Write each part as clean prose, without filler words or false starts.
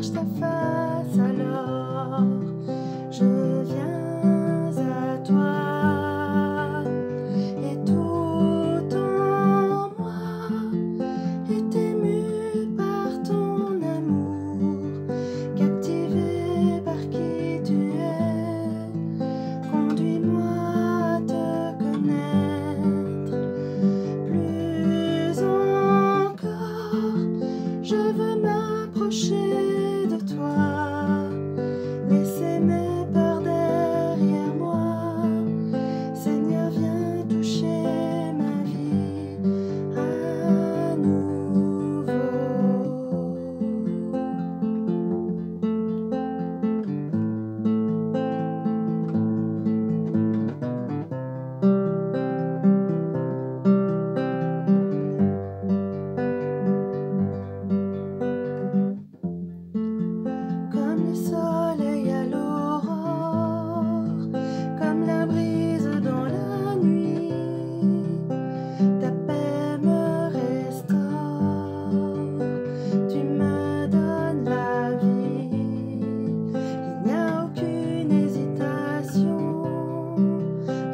cherche ta face, alors je viens à toi. Et tout en moi est ému par ton amour, captivé par qui tu es. Conduis-moi à te connaître plus encore. Je veux m'approcher de toi, laisser mes peurs derrière moi. Seigneur, viens toucher ma vie à nouveau. Comme le soleil à l'aurore, comme la brise dans la nuit, ta paix me restaure, tu me donnes la vie. Il n'y a aucune hésitation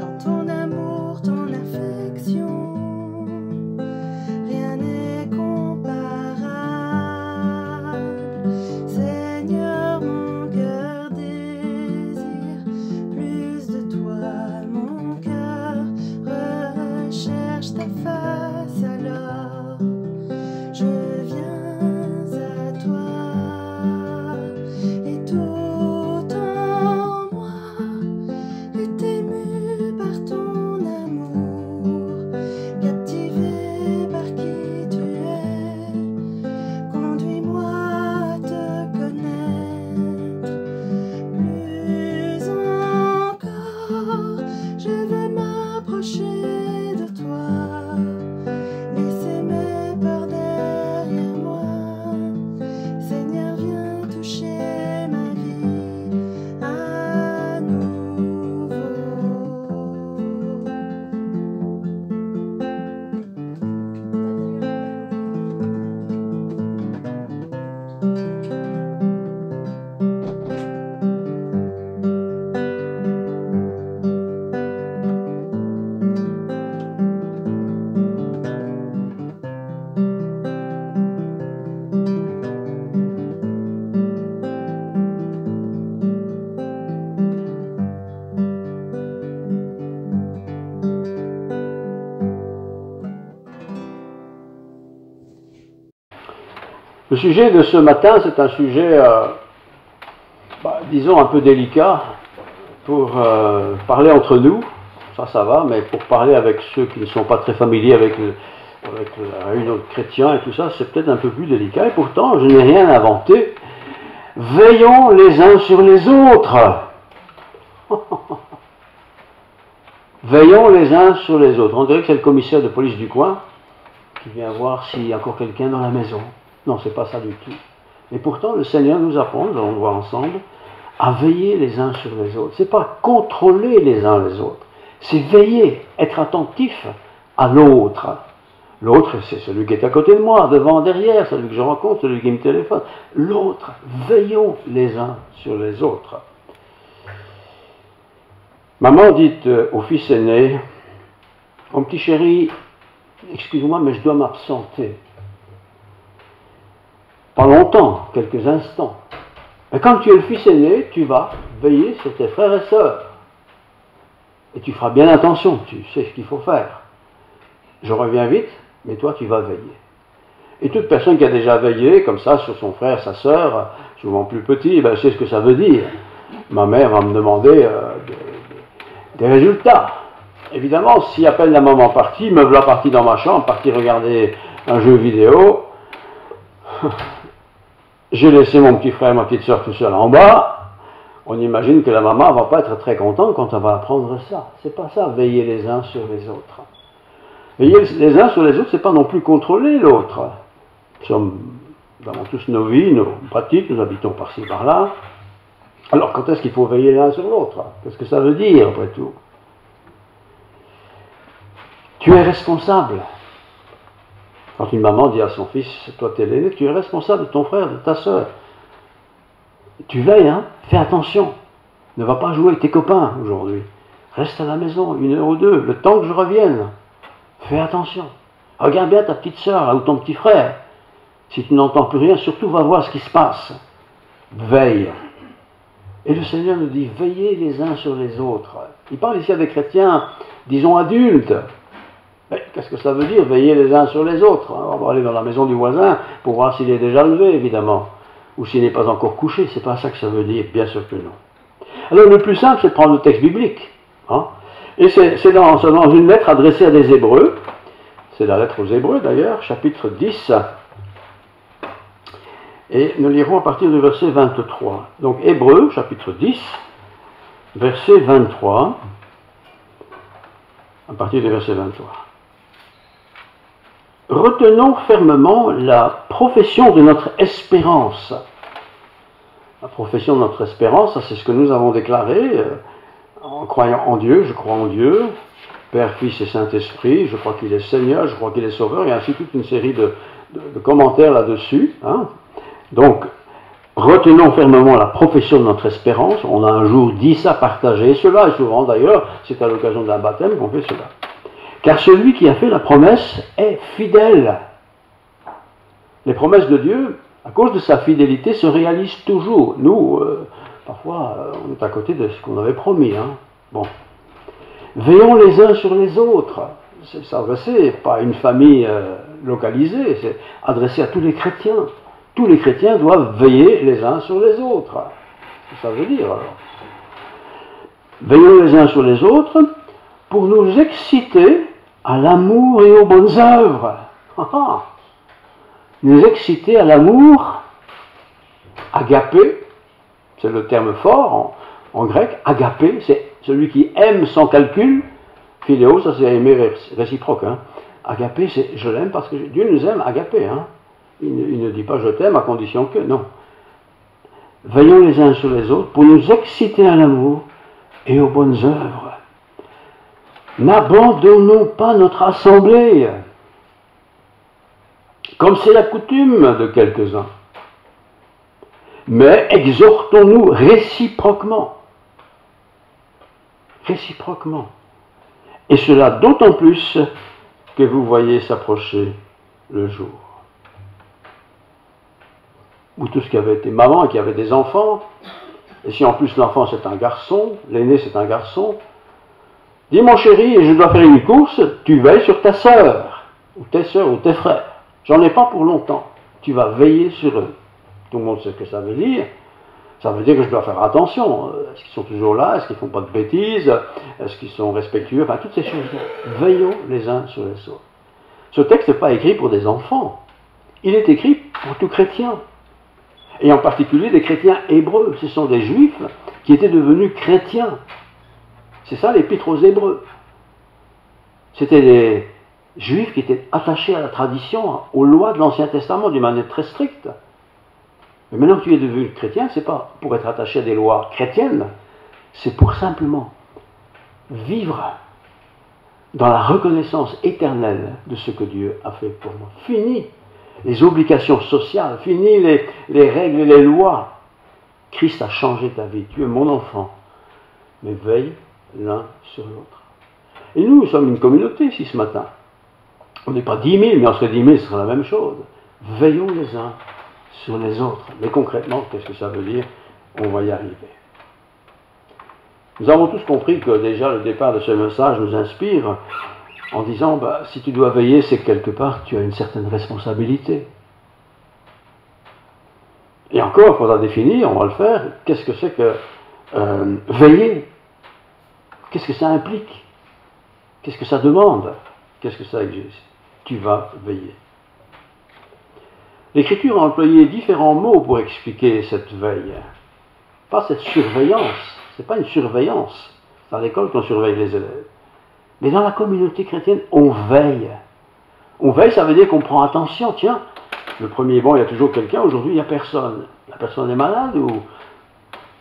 dans ton amour, ton affection. Rien n'est comparable. Seigneur, mon cœur désire plus de toi. Mon cœur recherche ta face, alors je viens à toi. Et tout en moi est ému par ton amour, captivé par qui tu es. Conduis-moi à te connaître plus encore. Je veux m'approcher de toi, laisser mes peurs derrière moi. Seigneur, viens toucher ma vie à nouveau. Le sujet de ce matin, c'est un sujet, disons, un peu délicat pour parler entre nous, ça va, mais pour parler avec ceux qui ne sont pas très familiers avec la réunion de chrétiens et tout ça, c'est peut-être un peu plus délicat, et pourtant, je n'ai rien inventé. Veillons les uns sur les autres. Veillons les uns sur les autres. On dirait que c'est le commissaire de police du coin qui vient voir s'il y a encore quelqu'un dans la maison. Non, c'est pas ça du tout. Et pourtant, le Seigneur nous apprend, nous allons le voir ensemble, à veiller les uns sur les autres. C'est pas contrôler les uns les autres, c'est veiller, être attentif à l'autre. L'autre, c'est celui qui est à côté de moi, devant, derrière, celui que je rencontre, celui qui me téléphone. L'autre, veillons les uns sur les autres. Maman dit au fils aîné, « Mon petit chéri, excuse-moi, mais je dois m'absenter. Pas longtemps, quelques instants. Mais quand tu es le fils aîné, tu vas veiller sur tes frères et sœurs. Et tu feras bien attention, tu sais ce qu'il faut faire. Je reviens vite, mais toi tu vas veiller. » Et toute personne qui a déjà veillé, comme ça, sur son frère, sa sœur, souvent plus petit, ben, sait ce que ça veut dire. Ma mère va me demander des résultats. Évidemment, si à peine la maman partie, me voilà parti dans ma chambre, parti regarder un jeu vidéo, j'ai laissé mon petit frère et ma petite soeur tout seul en bas, on imagine que la maman ne va pas être très contente quand elle va apprendre ça. C'est pas ça, veiller les uns sur les autres. Veiller les uns sur les autres, c'est pas non plus contrôler l'autre. Nous avons tous nos vies, nos pratiques, nous habitons par-ci, par-là. Alors quand est-ce qu'il faut veiller l'un sur l'autre? Qu'est-ce que ça veut dire, après tout? Tu es responsable. Quand une maman dit à son fils, toi t'es l'aîné, tu es responsable de ton frère, de ta sœur. tu veilles, hein, fais attention. Ne va pas jouer avec tes copains aujourd'hui. Reste à la maison 1 heure ou 2, le temps que je revienne. Fais attention. Regarde bien ta petite sœur ou ton petit frère. Si tu n'entends plus rien, surtout va voir ce qui se passe. Veille. Et le Seigneur nous dit, veillez les uns sur les autres. Il parle ici à des chrétiens, disons adultes. Mais qu'est-ce que ça veut dire, veiller les uns sur les autres? On va aller dans la maison du voisin pour voir s'il est déjà levé, évidemment. Ou s'il n'est pas encore couché, c'est pas ça que ça veut dire, bien sûr que non. Alors le plus simple, c'est de prendre le texte biblique. Hein? Et c'est dans une lettre adressée à des Hébreux. C'est la lettre aux Hébreux d'ailleurs, chapitre 10. Et nous lirons à partir du verset 23. Donc Hébreux, chapitre 10, verset 23. À partir du verset 23. Retenons fermement la profession de notre espérance. La profession de notre espérance, ça c'est ce que nous avons déclaré en croyant en Dieu. Je crois en Dieu, Père, Fils et Saint-Esprit, je crois qu'il est Seigneur, je crois qu'il est Sauveur, et ainsi toute une série de commentaires là-dessus. Hein. Donc, retenons fermement la profession de notre espérance. On a un jour dit ça, partagé cela, et souvent d'ailleurs, c'est à l'occasion d'un baptême qu'on fait cela. Car celui qui a fait la promesse est fidèle. Les promesses de Dieu, à cause de sa fidélité, se réalisent toujours. Nous, parfois, on est à côté de ce qu'on avait promis. Hein. Bon. Veillons les uns sur les autres. C'est s'adresser, pas à une famille localisée, c'est adressé à tous les chrétiens. Tous les chrétiens doivent veiller les uns sur les autres. C'est ça que ça veut dire alors. Veillons les uns sur les autres pour nous exciter à l'amour et aux bonnes œuvres. Nous exciter à l'amour, agapé, c'est le terme fort en grec, agapé, c'est celui qui aime sans calcul. Philéo, ça c'est aimer réciproque. Hein. Agapé, c'est je l'aime parce que Dieu nous aime, agapé. Hein. Il ne dit pas je t'aime à condition que, non. Veillons les uns sur les autres pour nous exciter à l'amour et aux bonnes œuvres. N'abandonnons pas notre assemblée, comme c'est la coutume de quelques-uns, mais exhortons-nous réciproquement. Réciproquement. Et cela d'autant plus que vous voyez s'approcher le jour. Ou tous qui avaient été mamans et qui avaient des enfants, et si en plus l'enfant c'est un garçon, l'aîné c'est un garçon, dis mon chéri, je dois faire une course, tu veilles sur ta sœur, ou tes sœurs, ou tes frères. J'en ai pas pour longtemps. Tu vas veiller sur eux. Tout le monde sait ce que ça veut dire. Ça veut dire que je dois faire attention. Est-ce qu'ils sont toujours là? Est-ce qu'ils ne font pas de bêtises? Est-ce qu'ils sont respectueux? Enfin, toutes ces choses-là. Veillons les uns sur les autres. Ce texte n'est pas écrit pour des enfants. Il est écrit pour tout chrétien. Et en particulier des chrétiens hébreux. Ce sont des juifs qui étaient devenus chrétiens. C'est ça l'épître aux Hébreux. C'était des juifs qui étaient attachés à la tradition, aux lois de l'Ancien Testament d'une manière très stricte. Mais maintenant que tu es devenu chrétien, c'est pas pour être attaché à des lois chrétiennes, c'est pour simplement vivre dans la reconnaissance éternelle de ce que Dieu a fait pour moi. Fini les obligations sociales, fini les règles et les lois. Christ a changé ta vie, tu es mon enfant. Mais veille l'un sur l'autre. Et nous sommes une communauté ici ce matin. On n'est pas 10 000, mais en serait 10 000, ce sera la même chose. Veillons les uns sur les autres. Mais concrètement, qu'est-ce que ça veut dire? On va y arriver. Nous avons tous compris que déjà le départ de ce message nous inspire en disant, si tu dois veiller, c'est que quelque part tu as une certaine responsabilité. Et encore, il faudra définir, on va le faire, qu'est-ce que c'est que veiller? Qu'est-ce que ça implique? Qu'est-ce que ça demande? Qu'est-ce que ça exige? Tu vas veiller. L'Écriture a employé différents mots pour expliquer cette veille. Pas cette surveillance. Ce n'est pas une surveillance. C'est à l'école qu'on surveille les élèves. Mais dans la communauté chrétienne, on veille. On veille, ça veut dire qu'on prend attention. Tiens, le premier il y a toujours quelqu'un, aujourd'hui il n'y a personne. La personne est malade ou...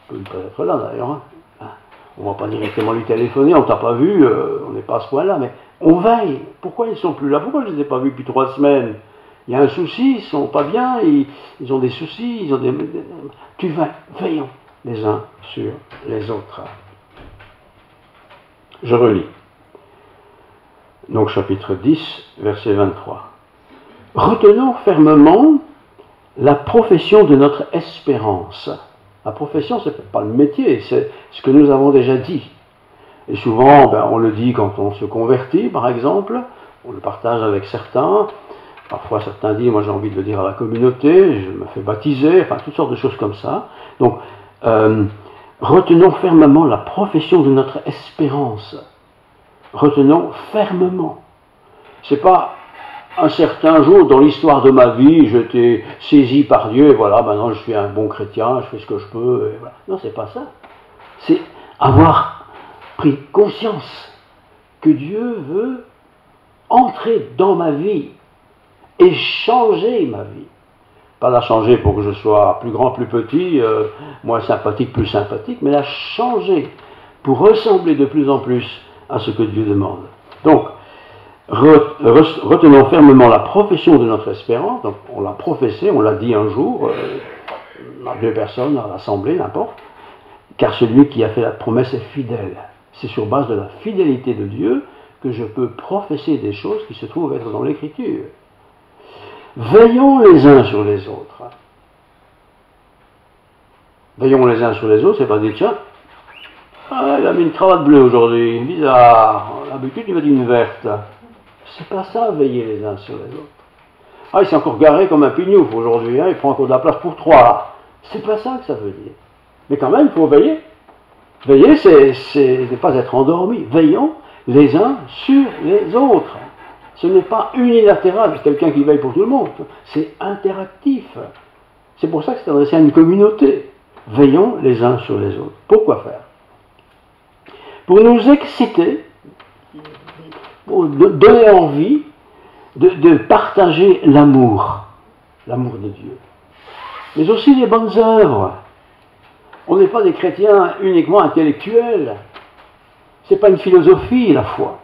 peut être là d'ailleurs. Hein. On ne va pas directement lui téléphoner, on ne t'a pas vu, on n'est pas à ce point-là, mais on veille. Pourquoi ils ne sont plus là? Pourquoi je ne les ai pas vus depuis 3 semaines? Il y a un souci, ils sont pas bien, ils ont des soucis, ils ont des... Veillons les uns sur les autres. Je relis. Donc chapitre 10, verset 23. Retenons fermement la profession de notre espérance. La profession, ce n'est pas le métier, c'est ce que nous avons déjà dit. Et souvent, on le dit quand on se convertit, par exemple, on le partage avec certains. Parfois, certains disent, moi j'ai envie de le dire à la communauté, je me fais baptiser, enfin, toutes sortes de choses comme ça. Donc, retenons fermement la profession de notre espérance. Retenons fermement. C'est pas un certain jour dans l'histoire de ma vie, j'étais saisi par Dieu, et voilà, maintenant je suis un bon chrétien, je fais ce que je peux, et voilà. Non, c'est pas ça. C'est avoir pris conscience que Dieu veut entrer dans ma vie et changer ma vie. Pas la changer pour que je sois plus grand, plus petit, moins sympathique, plus sympathique, mais la changer pour ressembler de plus en plus à ce que Dieu demande. Donc, retenons fermement la profession de notre espérance. Donc, on l'a professé, on l'a dit un jour, à 2 personnes, à l'assemblée, n'importe, car celui qui a fait la promesse est fidèle. C'est sur base de la fidélité de Dieu que je peux professer des choses qui se trouvent être dans l'Écriture. Veillons les uns sur les autres. Veillons les uns sur les autres, c'est pas dire, tiens, il a mis une cravate bleue aujourd'hui, bizarre, d'habitude il met une verte. C'est pas ça, veiller les uns sur les autres. Il s'est encore garé comme un pignouf aujourd'hui, il prend encore de la place pour 3. C'est pas ça que ça veut dire. Mais quand même, il faut veiller. Veiller, c'est ne pas être endormi. Veillons les uns sur les autres. Ce n'est pas unilatéral, c'est quelqu'un qui veille pour tout le monde. C'est interactif. C'est pour ça que c'est adressé à une communauté. Veillons les uns sur les autres. Pourquoi faire? Pour nous exciter, pour donner envie de partager l'amour de Dieu. Mais aussi les bonnes œuvres. On n'est pas des chrétiens uniquement intellectuels. Ce n'est pas une philosophie, la foi.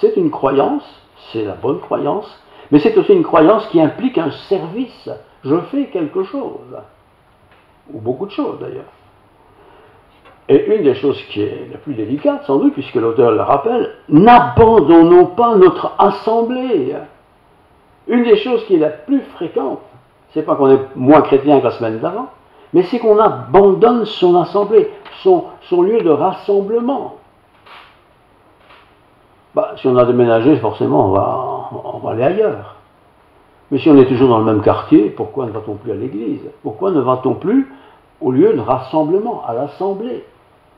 C'est une croyance, c'est la bonne croyance, mais c'est aussi une croyance qui implique un service. Je fais quelque chose, ou beaucoup de choses d'ailleurs. Et une des choses qui est la plus délicate, sans doute, puisque l'auteur le rappelle, n'abandonnons pas notre assemblée. Une des choses qui est la plus fréquente, c'est pas qu'on est moins chrétien que la semaine d'avant, mais c'est qu'on abandonne son assemblée, son lieu de rassemblement. Si on a déménagé, forcément, on va aller ailleurs. Mais si on est toujours dans le même quartier, pourquoi ne va-t-on plus à l'église? Pourquoi ne va-t-on plus au lieu de rassemblement, à l'assemblée?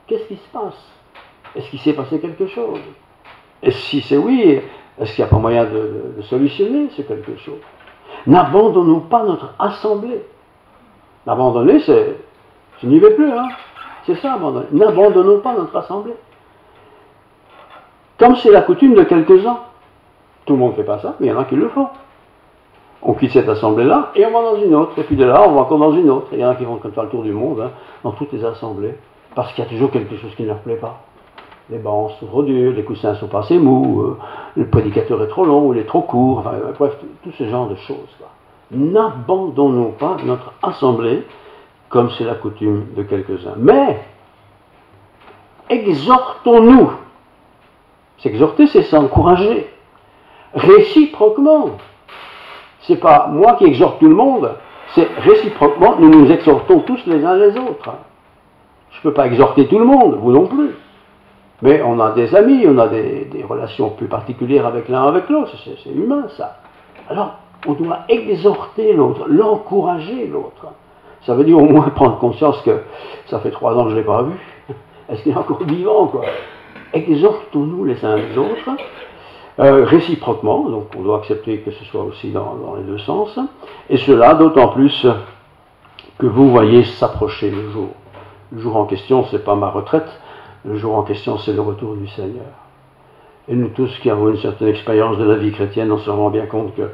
Qu'est-ce qui se passe? Est-ce qu'il s'est passé quelque chose? Et si c'est oui, est-ce qu'il n'y a pas moyen de solutionner ce quelque chose? N'abandonnons pas notre assemblée. Abandonner, c'est je n'y vais plus, hein. C'est ça, abandonner. N'abandonnons pas notre assemblée. Comme c'est la coutume de quelques-uns. Tout le monde ne fait pas ça, mais il y en a qui le font. On quitte cette assemblée-là et on va dans une autre. Et puis de là, on va encore dans une autre. Et il y en a qui vont comme ça le tour du monde, hein, dans toutes les assemblées. Parce qu'il y a toujours quelque chose qui ne leur plaît pas. Les bancs sont trop durs, les coussins ne sont pas assez mous, le prédicateur est trop long, ou il est trop court, enfin, bref, tout ce genre de choses. N'abandonnons pas notre assemblée comme c'est la coutume de quelques-uns. Mais, exhortons-nous. S'exhorter, c'est s'encourager. Réciproquement. C'est pas moi qui exhorte tout le monde, c'est réciproquement, nous nous exhortons tous les uns les autres. Je ne peux pas exhorter tout le monde, vous non plus. Mais on a des amis, on a des relations plus particulières avec l'un avec l'autre, c'est humain ça. Alors, on doit exhorter l'autre, l'encourager l'autre. Ça veut dire au moins prendre conscience que ça fait 3 ans que je ne l'ai pas vu. Est-ce qu'il est encore vivant, quoi? Exhortons-nous les uns les autres, réciproquement, donc on doit accepter que ce soit aussi dans les deux sens, et cela d'autant plus que vous voyez s'approcher le jour. Le jour en question, ce n'est pas ma retraite, le jour en question, c'est le retour du Seigneur. Et nous tous qui avons une certaine expérience de la vie chrétienne, on se rend bien compte que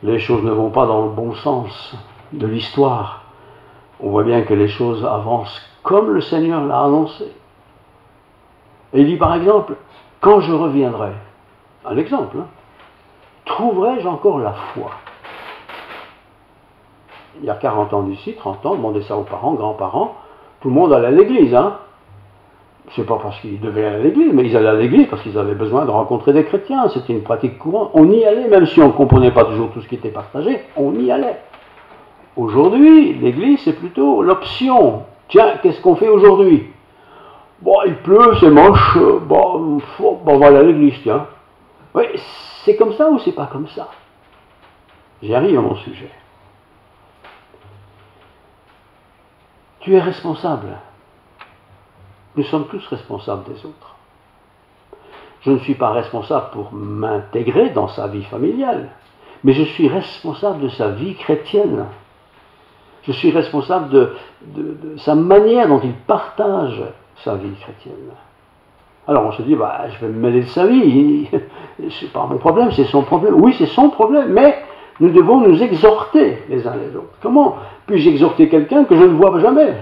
les choses ne vont pas dans le bon sens de l'histoire. On voit bien que les choses avancent comme le Seigneur l'a annoncé. Et il dit par exemple, quand je reviendrai, un exemple, hein, trouverai-je encore la foi? Il y a 40 ans d'ici, 30 ans, demandez ça aux parents, grands-parents, tout le monde allait à l'église, hein. C'est pas parce qu'ils devaient aller à l'église, mais ils allaient à l'église parce qu'ils avaient besoin de rencontrer des chrétiens. C'était une pratique courante. On y allait, même si on ne comprenait pas toujours tout ce qui était partagé, on y allait. Aujourd'hui, l'église, c'est plutôt l'option. Tiens, qu'est-ce qu'on fait aujourd'hui? Bon, il pleut, c'est moche, bon, on va aller à l'église, tiens. Oui, c'est comme ça ou c'est pas comme ça? J'y arrive à mon sujet. Tu es responsable. Nous sommes tous responsables des autres. Je ne suis pas responsable pour m'intégrer dans sa vie familiale, mais je suis responsable de sa vie chrétienne. Je suis responsable de sa manière dont il partage sa vie chrétienne. Alors on se dit, je vais me mêler de sa vie, c'est pas mon problème, c'est son problème. Oui, c'est son problème, mais nous devons nous exhorter les uns les autres. Comment puis-je exhorter quelqu'un que je ne vois jamais,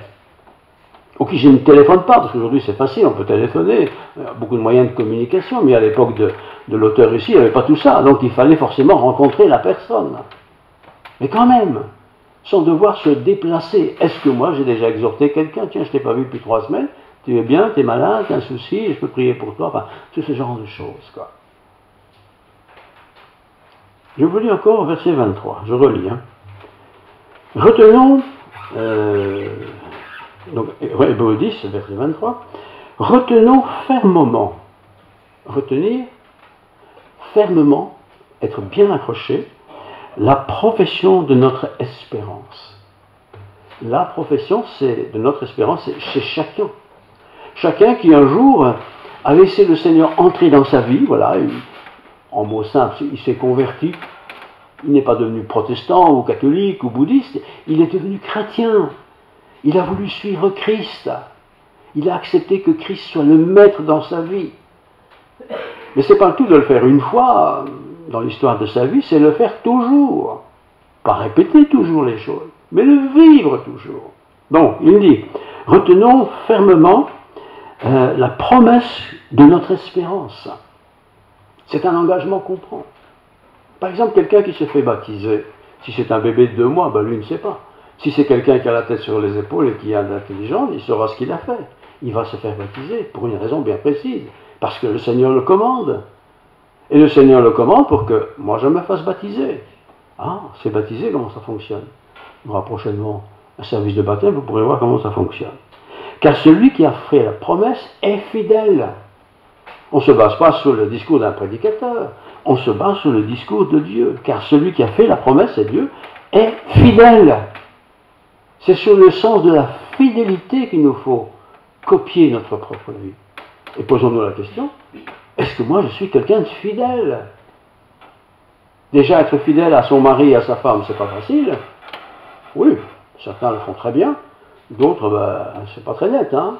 ou qui je ne téléphone pas, parce qu'aujourd'hui c'est facile, on peut téléphoner, il y a beaucoup de moyens de communication, mais à l'époque de l'auteur ici, il n'y avait pas tout ça, donc il fallait forcément rencontrer la personne. Mais quand même, sans devoir se déplacer. Est-ce que moi j'ai déjà exhorté quelqu'un? Tiens, je ne t'ai pas vu depuis 3 semaines, tu es bien, tu es malade, tu as un souci, je peux prier pour toi, enfin, tout ce genre de choses, quoi. Je vous lis encore verset 23, je relis. Hein. Retenons, donc, Hébreux 10, verset 23, retenons fermement, retenir fermement, être bien accroché, la profession de notre espérance. La profession de notre espérance, c'est chez chacun. Chacun qui un jour a laissé le Seigneur entrer dans sa vie, voilà, en mots simples, il s'est converti. Il n'est pas devenu protestant ou catholique ou bouddhiste, il est devenu chrétien. Il a voulu suivre Christ. Il a accepté que Christ soit le maître dans sa vie. Mais ce n'est pas le tout de le faire une fois dans l'histoire de sa vie, c'est le faire toujours. Pas répéter toujours les choses, mais le vivre toujours. Donc, il dit, retenons fermement la promesse de notre espérance. C'est un engagement qu'on prend. Par exemple, quelqu'un qui se fait baptiser, si c'est un bébé de 2 mois, lui ne sait pas. Si c'est quelqu'un qui a la tête sur les épaules et qui a de l'intelligence, il saura ce qu'il a fait. Il va se faire baptiser pour une raison bien précise, parce que le Seigneur le commande. Et le Seigneur le commande pour que moi je me fasse baptiser. Ah, c'est baptisé, comment ça fonctionne? Il y aura prochainement un service de baptême, vous pourrez voir comment ça fonctionne. Car celui qui a fait la promesse est fidèle. On ne se base pas sur le discours d'un prédicateur, on se base sur le discours de Dieu. Car celui qui a fait la promesse, c'est Dieu, est fidèle. C'est sur le sens de la fidélité qu'il nous faut copier notre propre vie. Et posons-nous la question, est-ce que moi je suis quelqu'un de fidèle? Déjà être fidèle à son mari et à sa femme, c'est pas facile. Oui, certains le font très bien, d'autres, c'est pas très net, hein.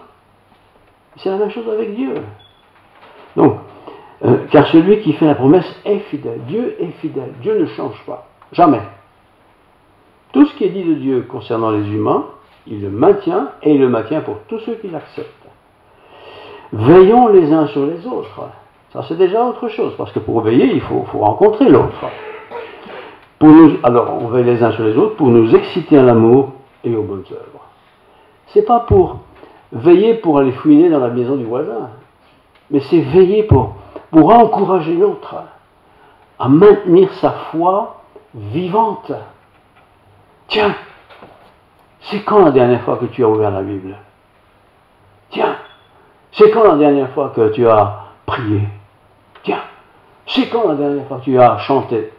C'est la même chose avec Dieu. Donc, car celui qui fait la promesse est fidèle. Dieu est fidèle. Dieu ne change pas. Jamais. Tout ce qui est dit de Dieu concernant les humains, il le maintient et il le maintient pour tous ceux qui l'acceptent. Veillons les uns sur les autres. Ça, c'est déjà autre chose, parce que pour veiller, il faut rencontrer l'autre. Alors, on veille les uns sur les autres pour nous exciter à l'amour et aux bonnes œuvres. C'est pas pour veiller pour aller fouiner dans la maison du voisin, mais c'est veiller pour encourager l'autre à maintenir sa foi vivante. Tiens, c'est quand la dernière fois que tu as ouvert la Bible? Tiens, c'est quand la dernière fois que tu as prié? Tiens, c'est quand la dernière fois que tu as chanté?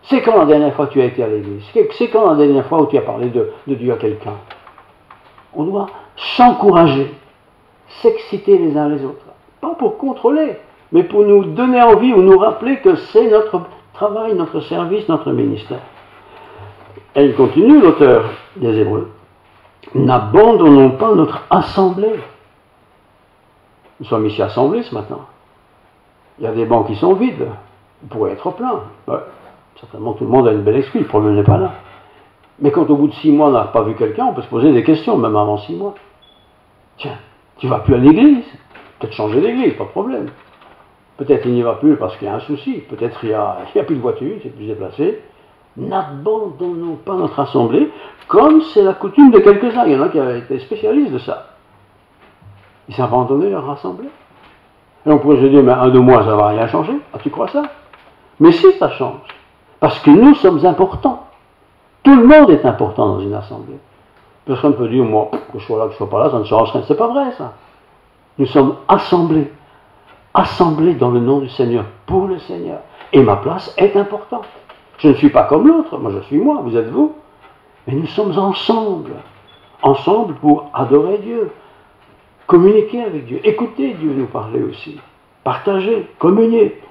C'est quand la dernière fois que tu as été à l'église? C'est quand la dernière fois où tu as parlé de Dieu à quelqu'un? On doit s'encourager, s'exciter les uns les autres. Pas pour contrôler, mais pour nous donner envie ou nous rappeler que c'est notre travail, notre service, notre ministère. Et il continue, l'auteur des Hébreux. N'abandonnons pas notre assemblée. Nous sommes ici assemblés ce matin. Il y a des bancs qui sont vides. Vous pourrez être plein. Ouais. Certainement tout le monde a une belle excuse, le problème n'est pas là. Mais quand au bout de 6 mois on n'a pas vu quelqu'un, on peut se poser des questions, même avant 6 mois. Tiens, tu vas plus à l'église? Peut-être changer d'église, pas de problème. Peut-être il n'y va plus parce qu'il y a un souci, peut-être il n'y a plus de voiture, c'est plus déplacé. N'abandonnons pas notre assemblée, comme c'est la coutume de quelques-uns. Il y en a qui avaient été spécialistes de ça. Ils abandonnaient leur assemblée. Et on pourrait se dire, mais 1-2 mois, ça ne va rien changer. Ah, tu crois ça? Mais si, ça change. Parce que nous sommes importants. Tout le monde est important dans une assemblée. Personne ne peut dire, moi, que je sois là, que je ne sois pas là, ça ne change rien. C'est pas vrai, ça. Nous sommes assemblés. Assemblés dans le nom du Seigneur, pour le Seigneur. Et ma place est importante. Je ne suis pas comme l'autre. Moi, je suis moi, vous êtes vous. Mais nous sommes ensemble. Ensemble pour adorer Dieu. Communiquer avec Dieu. Écouter Dieu nous parler aussi. Partager, communier.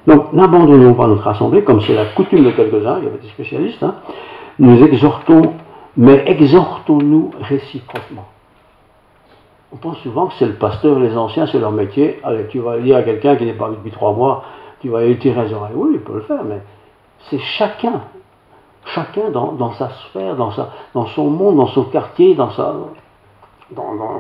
Donc, n'abandonnons pas notre assemblée, comme c'est la coutume de quelques-uns, il y avait des spécialistes, hein. Nous exhortons, mais exhortons-nous réciproquement. On pense souvent que c'est le pasteur, les anciens, c'est leur métier. Allez, tu vas dire à quelqu'un qui n'est pas vu depuis 3 mois, tu vas lui tirer les oreilles. Oui, il peut le faire, mais c'est chacun dans sa sphère, dans son monde, dans son quartier,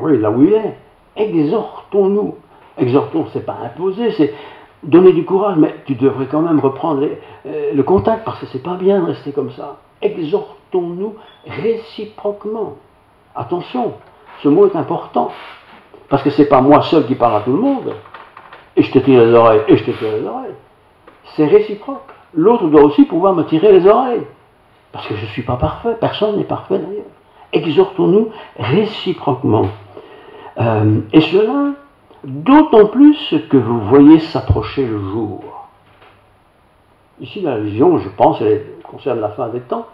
oui, là où il est. Exhortons-nous. Exhortons, c'est pas imposer, c'est donner du courage, mais tu devrais quand même reprendre le contact, parce que c'est pas bien de rester comme ça. Exhortons-nous réciproquement. Attention, ce mot est important, parce que c'est pas moi seul qui parle à tout le monde, et je te tire les oreilles, et je te tire les oreilles. C'est réciproque. L'autre doit aussi pouvoir me tirer les oreilles, parce que je ne suis pas parfait, personne n'est parfait d'ailleurs. Exhortons-nous réciproquement. Et cela, d'autant plus que vous voyez s'approcher le jour. Ici, la vision, je pense, elle concerne la fin des temps.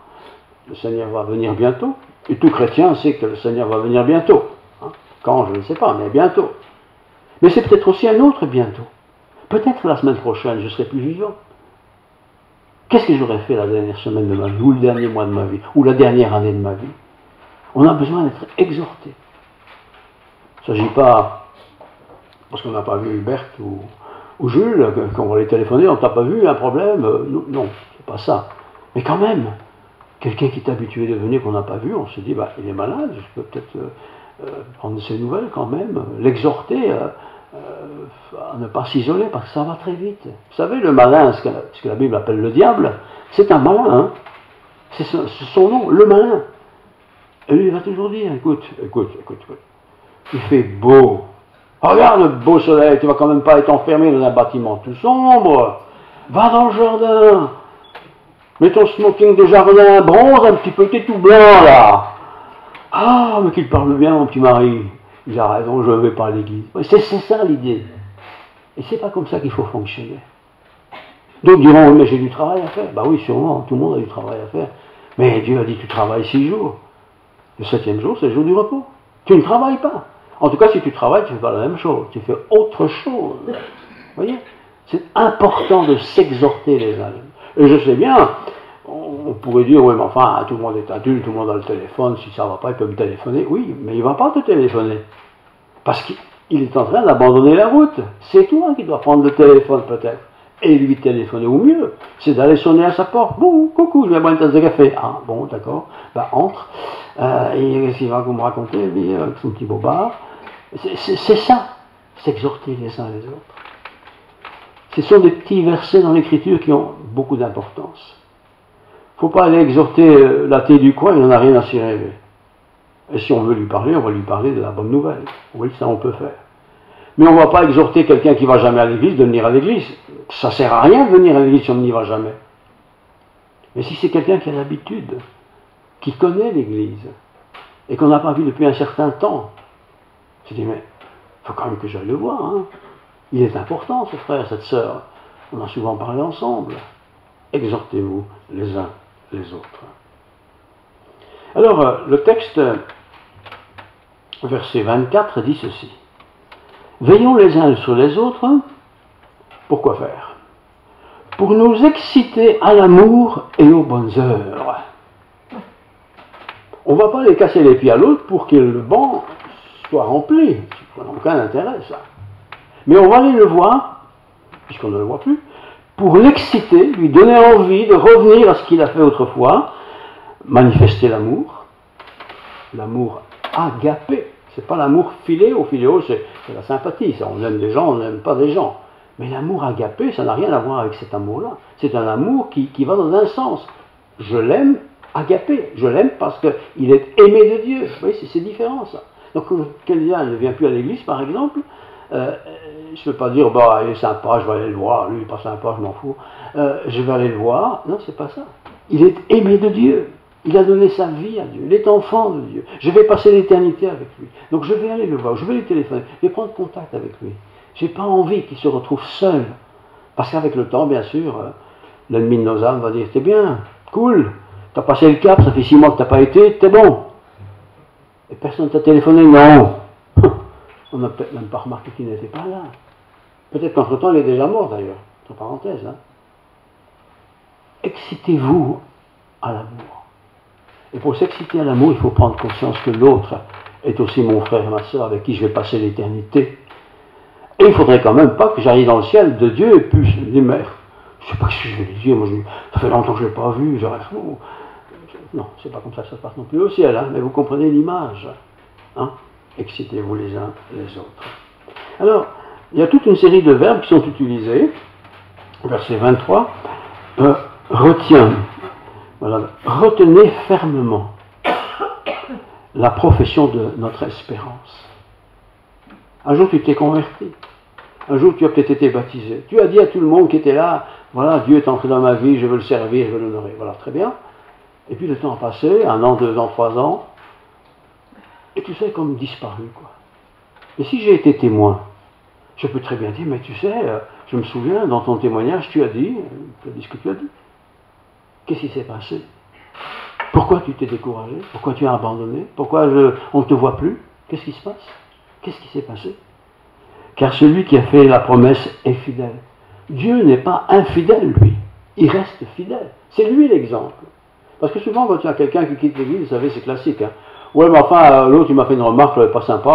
Le Seigneur va venir bientôt. Et tout chrétien sait que le Seigneur va venir bientôt. Hein? Quand, je ne sais pas, mais bientôt. Mais c'est peut-être aussi un autre bientôt. Peut-être la semaine prochaine, je serai plus vivant. Qu'est-ce que j'aurais fait la dernière semaine de ma vie, ou le dernier mois de ma vie, ou la dernière année de ma vie? On a besoin d'être exhorté. Il ne s'agit pas, parce qu'on n'a pas vu Berthe ou Jules, qu'on va les téléphoner, on ne t'a pas vu, un problème, non, c'est pas ça. Mais quand même, quelqu'un qui est habitué de venir qu'on n'a pas vu, on se dit, bah, il est malade, je peux peut-être prendre ses nouvelles quand même, l'exhorter à ne pas s'isoler, parce que ça va très vite. Vous savez, le malin, ce que la Bible appelle le diable, c'est un malin, hein. C'est son nom, le malin. Et lui, il va toujours dire, écoute. Il fait beau. Regarde le beau soleil, tu vas quand même pas être enfermé dans un bâtiment tout sombre. Va dans le jardin. Mets ton smoking de jardin, bronze un petit peu, t'es tout blanc là. Ah, mais qu'il parle bien, mon petit mari. Il a raison, je ne vais pas à l'église. C'est ça l'idée. Et c'est pas comme ça qu'il faut fonctionner. D'autres diront, oui, mais j'ai du travail à faire. Bah oui, sûrement, tout le monde a du travail à faire. Mais Dieu a dit, tu travailles 6 jours. Le 7e jour, c'est le jour du repos. Tu ne travailles pas. En tout cas, si tu travailles, tu ne fais pas la même chose. Tu fais autre chose. Vous voyez? C'est important de s'exhorter les uns les autres. Et je sais bien, on pourrait dire, oui, mais enfin, tout le monde est adulte, tout le monde a le téléphone, si ça ne va pas, il peut me téléphoner. Oui, mais il ne va pas te téléphoner. Parce qu'il est en train d'abandonner la route. C'est toi qui dois prendre le téléphone peut-être. Et lui téléphoner au mieux, c'est d'aller sonner à sa porte. Bon, coucou, je viens boire une tasse de café. Ah, bon, d'accord, bah entre. Et qu'est-ce qu'il va me raconter, lui, avec son petit bobard? C'est ça, s'exhorter les uns les autres. Ce sont des petits versets dans l'Écriture qui ont beaucoup d'importance. Il ne faut pas aller exhorter l'athée du coin, il n'en a rien à s'y rêver. Et si on veut lui parler, on va lui parler de la bonne nouvelle. Oui, ça on peut faire. Mais on ne va pas exhorter quelqu'un qui ne va jamais à l'église de venir à l'église. Ça ne sert à rien de venir à l'église si on n'y va jamais. Mais si c'est quelqu'un qui a l'habitude, qui connaît l'église, et qu'on n'a pas vu depuis un certain temps, je dis, mais il faut quand même que j'aille le voir. Hein. Il est important, ce frère, cette sœur. On a souvent parlé ensemble. Exhortez-vous les uns les autres. Alors, le texte, verset 24, dit ceci. Veillons les uns sur les autres, pour quoi faire? Pour nous exciter à l'amour et aux bonnes œuvres. On ne va pas les casser les pieds à l'autre pour que le banc soit rempli. Ça n'a aucun intérêt, ça. Mais on va aller le voir, puisqu'on ne le voit plus, pour l'exciter, lui donner envie de revenir à ce qu'il a fait autrefois, manifester l'amour agapé. C'est pas l'amour philéo, c'est la sympathie, ça. On aime des gens, on n'aime pas des gens. Mais l'amour agapé, ça n'a rien à voir avec cet amour-là. C'est un amour qui va dans un sens. Je l'aime agapé, je l'aime parce qu'il est aimé de Dieu. Vous voyez, c'est différent ça. Donc quand quelqu'un ne vient plus à l'église, par exemple, je ne peux pas dire, bah, il est sympa, je vais aller le voir, lui il n'est pas sympa, je m'en fous, je vais aller le voir. Non, c'est pas ça. Il est aimé de Dieu. Il a donné sa vie à Dieu. Il est enfant de Dieu. Je vais passer l'éternité avec lui. Donc je vais aller le voir, je vais lui téléphoner, je vais prendre contact avec lui. Je n'ai pas envie qu'il se retrouve seul. Parce qu'avec le temps, bien sûr, l'ennemi de nos âmes va dire, c'est bien, cool, tu as passé le cap, ça fait 6 mois que tu n'as pas été, t'es bon. Et personne ne t'a téléphoné, non. On n'a peut-être même pas remarqué qu'il n'était pas là. Peut-être qu'entre-temps, il est déjà mort d'ailleurs, entre parenthèses. Hein. Excitez-vous à l'amour. Et pour s'exciter à l'amour, il faut prendre conscience que l'autre est aussi mon frère et ma soeur avec qui je vais passer l'éternité. Et il ne faudrait quand même pas que j'arrive dans le ciel de Dieu et puis je me dis, mais je ne sais pas si je vais les dire, moi ça fait longtemps que je ne l'ai pas vu, non, c'est pas comme ça que ça se passe non plus au ciel, hein, mais vous comprenez l'image. Hein? Excitez-vous les uns les autres. Alors, il y a toute une série de verbes qui sont utilisés. Verset 23, retiens, voilà, retenez fermement la profession de notre espérance. Un jour tu t'es converti, un jour tu as peut-être été baptisé, tu as dit à tout le monde qui était là, voilà, Dieu est entré dans ma vie, je veux le servir, je veux l'honorer, voilà, très bien. Et puis le temps a passé, 1 an, 2 ans, 3 ans, et tu sais comme disparu, quoi. Et si j'ai été témoin, je peux très bien dire, mais tu sais, je me souviens, dans ton témoignage, tu as dit ce que tu as dit. Qu'est-ce qui s'est passé? Pourquoi tu t'es découragé? Pourquoi tu as abandonné? Pourquoi on ne te voit plus? Qu'est-ce qui se passe? Qu'est-ce qui s'est passé? Car celui qui a fait la promesse est fidèle. Dieu n'est pas infidèle, lui. Il reste fidèle. C'est lui l'exemple. Parce que souvent, quand il y a quelqu'un qui quitte l'église, vous savez, c'est classique. Hein. Ouais, mais enfin, l'autre, il m'a fait une remarque, pas sympa.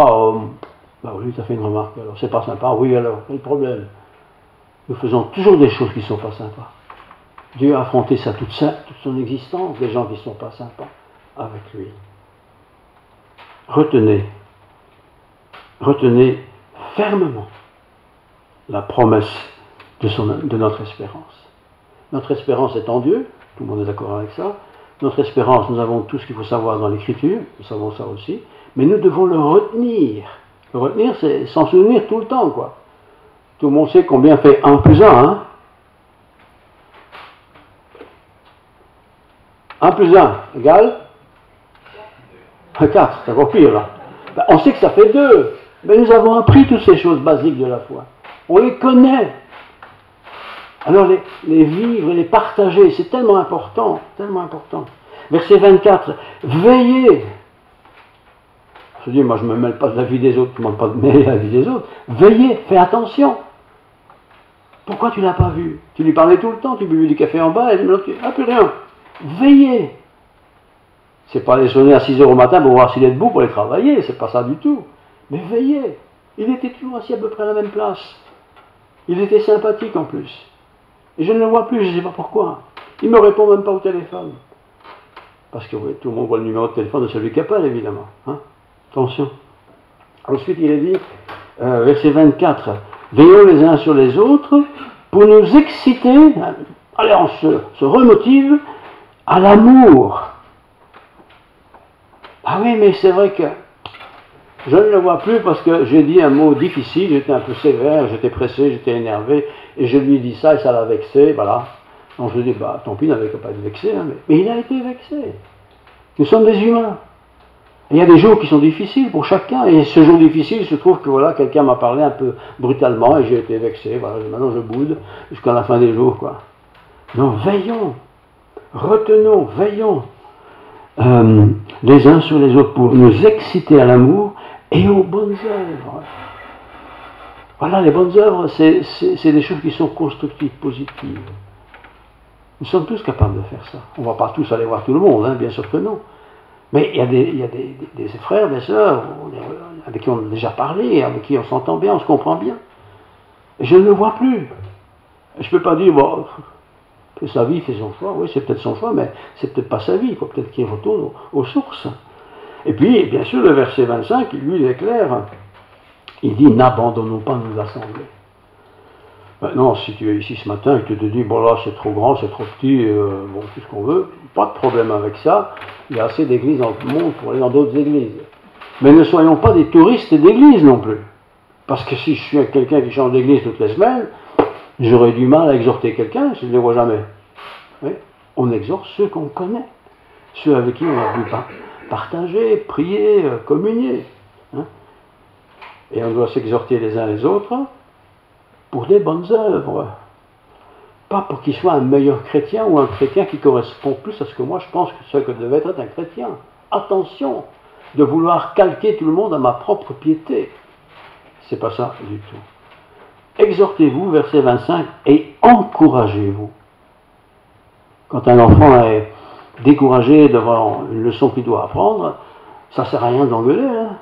Bah oui, tu as fait une remarque, alors c'est pas sympa. Oui, alors, quel problème? Nous faisons toujours des choses qui ne sont pas sympas. Dieu a affronté ça toute son existence, des gens qui ne sont pas sympas avec lui. Retenez fermement la promesse de notre espérance. Notre espérance est en Dieu, tout le monde est d'accord avec ça. Notre espérance, nous avons tout ce qu'il faut savoir dans l'Écriture, nous savons ça aussi, mais nous devons le retenir. Le retenir, c'est s'en souvenir tout le temps, quoi. Tout le monde sait combien fait 1 plus 1, hein? 1 plus 1 égale 4, c'est encore pire, là. Ben, on sait que ça fait 2, mais nous avons appris toutes ces choses basiques de la foi. On les connaît. Alors les vivre et les partager, c'est tellement important, tellement important. Verset 24, veillez. Je dis, moi je ne me mêle pas de la vie des autres, je ne me mêle pas de mêler la vie des autres. Veillez, fais attention. Pourquoi tu ne l'as pas vu? Tu lui parlais tout le temps, tu buvais du café en bas, et tu n'as plus rien. Veillez. C'est pas aller sonner à 6 h au matin pour voir s'il est debout pour aller travailler, c'est pas ça du tout. Mais veillez. Il était toujours assis à peu près à la même place. Il était sympathique en plus. Et je ne le vois plus, je ne sais pas pourquoi. Il ne me répond même pas au téléphone. Parce que oui, tout le monde voit le numéro de téléphone de celui qui appelle, évidemment. Hein? Attention. Ensuite, il est dit, verset 24, veillons les uns sur les autres pour nous exciter, allez, on se remotive à l'amour. Ah oui, mais c'est vrai que je ne le vois plus parce que j'ai dit un mot difficile, j'étais un peu sévère, j'étais pressé, j'étais énervé, et je lui ai dit ça et ça l'a vexé, voilà. Donc je lui ai dit, bah tant pis, il n'avait pas été vexé, hein, mais il a été vexé. Nous sommes des humains. Et il y a des jours qui sont difficiles pour chacun, et ce jour difficile, il se trouve que voilà, quelqu'un m'a parlé un peu brutalement, et j'ai été vexé, voilà, maintenant je boude jusqu'à la fin des jours, quoi. Non, veillons, retenons, veillons les uns sur les autres pour nous exciter à l'amour et aux bonnes œuvres. Voilà, les bonnes œuvres, c'est des choses qui sont constructives, positives. Nous sommes tous capables de faire ça. On ne va pas tous aller voir tout le monde, hein, bien sûr que non. Mais il y a des frères, des sœurs, avec qui on a déjà parlé, avec qui on s'entend bien, on se comprend bien. Et je ne le vois plus. Je ne peux pas dire, bon, que sa vie fait son choix. Oui, c'est peut-être son choix, mais c'est peut-être pas sa vie. Il faut peut-être qu'il retourne aux sources. Et puis, bien sûr, le verset 25, lui, il est clair. Il dit, n'abandonnons pas nos assemblées. Maintenant, si tu es ici ce matin et que tu te dis, bon là c'est trop grand, c'est trop petit, bon, tout ce qu'on veut, pas de problème avec ça. Il y a assez d'églises dans le monde pour aller dans d'autres églises. Mais ne soyons pas des touristes d'église non plus. Parce que si je suis quelqu'un qui change d'église toutes les semaines, j'aurais du mal à exhorter quelqu'un si je ne les vois jamais. Oui, on exhorte ceux qu'on connaît, ceux avec qui on a pu partager, prier, communier. Hein? Et on doit s'exhorter les uns les autres pour des bonnes œuvres. Pas pour qu'il soit un meilleur chrétien ou un chrétien qui correspond plus à ce que moi je pense que ce que devait être un chrétien. Attention de vouloir calquer tout le monde à ma propre piété. C'est pas ça du tout. Exhortez-vous, verset 25, et encouragez-vous. Quand un enfant est découragé devant une leçon qu'il doit apprendre, ça sert à rien d'engueuler. Hein.